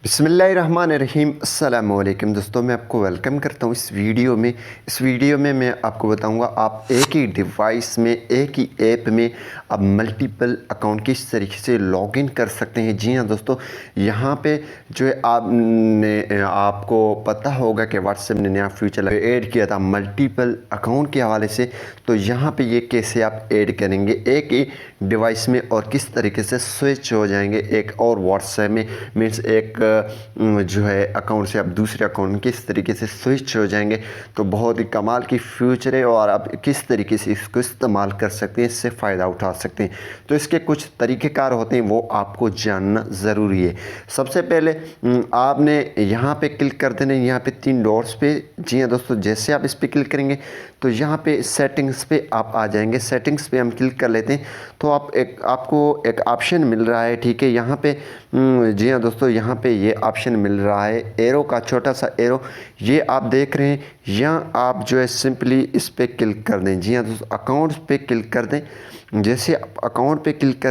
बिस्मिल्लाहिर्रहमानिर्रहीम अस्सलाम वालेकुम दोस्तों, मैं आपको वेलकम करता हूँ इस वीडियो में मैं आपको बताऊँगा आप एक ही डिवाइस में एक ही ऐप में आप मल्टीपल अकाउंट किस तरीके से लॉगिन कर सकते हैं। जी हाँ दोस्तों, यहाँ पे जो है आपको पता होगा कि व्हाट्सएप ने नया फीचर ऐड किया था मल्टीपल अकाउंट के हवाले से। तो यहाँ पे ये कैसे आप ऐड करेंगे एक ही डिवाइस में और किस तरीके से स्विच हो जाएंगे एक और व्हाट्सएप में, मीन्स एक जो है अकाउंट से आप दूसरे अकाउंट में किस तरीके से स्विच हो जाएंगे। तो बहुत ही कमाल की फ्यूचर है और आप किस तरीके से इसको इस्तेमाल कर सकते हैं, इससे फ़ायदा उठा सकते हैं। तो इसके कुछ तरीक़ेकार होते हैं, वो आपको जानना ज़रूरी है। सबसे पहले आपने यहाँ पे क्लिक कर देना है, यहाँ पे 3 डॉट्स पे। जी हाँ दोस्तों, जैसे आप इस पर क्लिक करेंगे तो यहाँ पे सेटिंग्स पे आप आ जाएंगे। सेटिंग्स पे हम क्लिक कर लेते हैं तो आपको एक ऑप्शन मिल रहा है, ठीक है। यहाँ पे जी हाँ दोस्तों, यहाँ पे ये ऑप्शन मिल रहा है एरो का, छोटा सा एरो, ये आप देख रहे हैं। यहाँ आप जो है सिंपली इस पे क्लिक कर दें। जी हाँ दोस्तों, अकाउंट्स पे क्लिक कर दें। जैसे आप अकाउंट पे क्लिक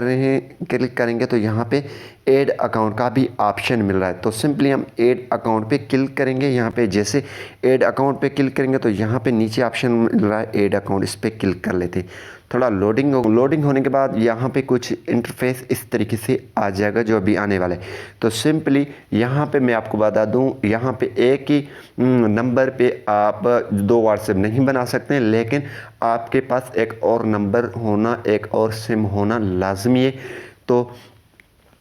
करेंगे तो यहाँ पे ऐड अकाउंट का भी ऑप्शन मिल रहा है। तो सिंपली हम ऐड अकाउंट पे क्लिक करेंगे। यहाँ पे जैसे ऐड अकाउंट पे क्लिक करेंगे तो यहाँ पे नीचे ऑप्शन मिल रहा है ऐड अकाउंट, इस पर क्लिक कर लेते हैं। थोड़ा लोडिंग होने के बाद यहाँ पे कुछ इंटरफेस इस तरीके से आ जाएगा जो अभी आने वाला है। तो सिंपली यहाँ पे मैं आपको बता दूँ, यहाँ पे एक ही नंबर पे आप 2 व्हाट्सएप नहीं बना सकते हैं, लेकिन आपके पास एक और नंबर होना, एक और सिम होना लाजमी है। तो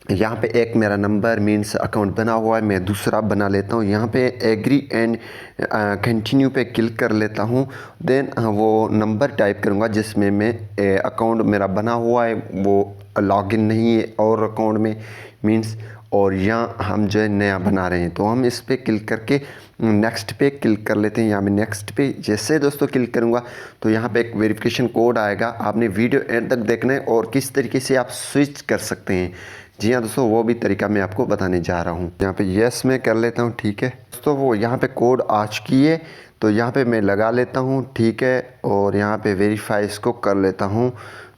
यहाँ पे एक मेरा नंबर मीन्स अकाउंट बना हुआ है, मैं दूसरा बना लेता हूँ। यहाँ पे एग्री एंड कंटिन्यू पे क्लिक कर लेता हूँ। देन वो नंबर टाइप करूँगा जिसमें मैं अकाउंट मेरा बना हुआ है, वो लॉगिन नहीं है और अकाउंट में मीन्स, और यहाँ हम जो है नया बना रहे हैं। तो हम इस पर क्लिक करके नेक्स्ट पे क्लिक कर लेते हैं। यहाँ पे नेक्स्ट पे जैसे दोस्तों क्लिक करूँगा तो यहाँ पे एक वेरिफिकेशन कोड आएगा। आपने वीडियो एंड तक देखना है और किस तरीके से आप स्विच कर सकते हैं। जी हाँ दोस्तों, वो भी तरीका मैं आपको बताने जा रहा हूँ। यहाँ पे यस मैं कर लेता हूँ, ठीक है दोस्तों। वो यहाँ पे कोड आ चुकी है तो यहाँ पे मैं लगा लेता हूँ, ठीक है। और यहाँ पे वेरीफाई इसको कर लेता हूँ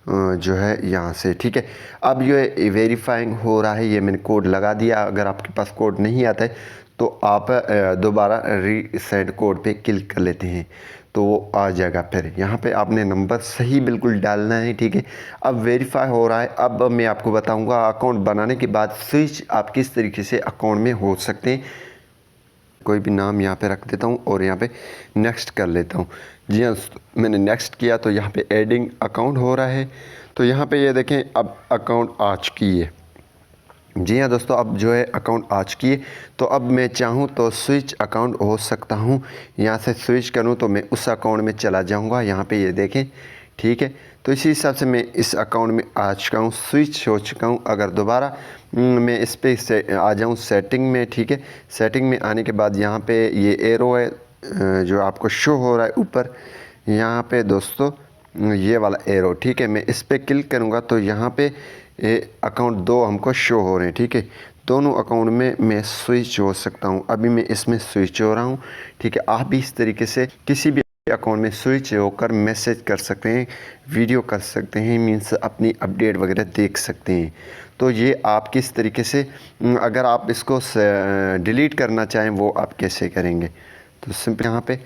जो है यहाँ से, ठीक है। अब ये वेरीफाइंग हो रहा है, ये मैंने कोड लगा दिया। अगर आपके पास कोड नहीं आता है तो आप दोबारा रीसेट कोड पे क्लिक कर लेते हैं तो वो आ जाएगा। फिर यहाँ पे आपने नंबर सही बिल्कुल डालना है, ठीक है। अब वेरीफाई हो रहा है। अब मैं आपको बताऊंगा अकाउंट बनाने के बाद स्विच आप किस तरीके से अकाउंट में हो सकते हैं। कोई भी नाम यहाँ पे रख देता हूँ और यहाँ पे नेक्स्ट कर लेता हूँ। जी हाँ, मैंने नेक्स्ट किया तो यहाँ पे एडिंग अकाउंट हो रहा है। तो यहाँ पे ये देखें अब अकाउंट आ चुकी है। जी हाँ दोस्तों, अब जो है अकाउंट आ चुकी है। तो अब मैं चाहूँ तो स्विच अकाउंट हो सकता हूँ। यहाँ से स्विच करूँ तो मैं उस अकाउंट में चला जाऊँगा। यहाँ पे ये देखें, ठीक है। तो इसी हिसाब से मैं इस अकाउंट में आ चुका हूँ, स्विच हो चुका हूँ। अगर दोबारा मैं इस पे से आ जाऊँ सेटिंग में, ठीक है। सेटिंग में आने के बाद यहाँ पे ये एरो है जो आपको शो हो रहा है ऊपर, यहाँ पे दोस्तों ये वाला एरो, ठीक है। मैं इस पर क्लिक करूँगा तो यहाँ पे अकाउंट 2 हमको शो हो रहे हैं, ठीक है। दोनों अकाउंट में मैं स्विच हो सकता हूँ। अभी मैं इसमें स्विच हो रहा हूँ, ठीक है। आप भी इस तरीके से किसी भी अकाउंट में स्विच होकर मैसेज कर सकते हैं, वीडियो कर सकते हैं, मीन्स अपनी अपडेट वगैरह देख सकते हैं। तो ये आप किस तरीके से, अगर आप इसको डिलीट करना चाहें वो आप कैसे करेंगे। तो सिंपल यहाँ पे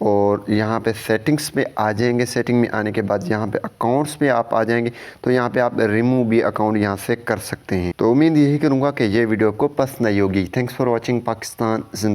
और यहाँ पे सेटिंग्स पे आ जाएंगे। सेटिंग में आने के बाद यहाँ पे अकाउंट्स पे आप आ जाएंगे तो यहाँ पे आप रिमूव भी अकाउंट यहाँ से कर सकते हैं। तो उम्मीद यही करूँगा कि ये वीडियो आपको पसंद आई होगी। थैंक्स फॉर वॉचिंग पाकिस्तान जिंदा।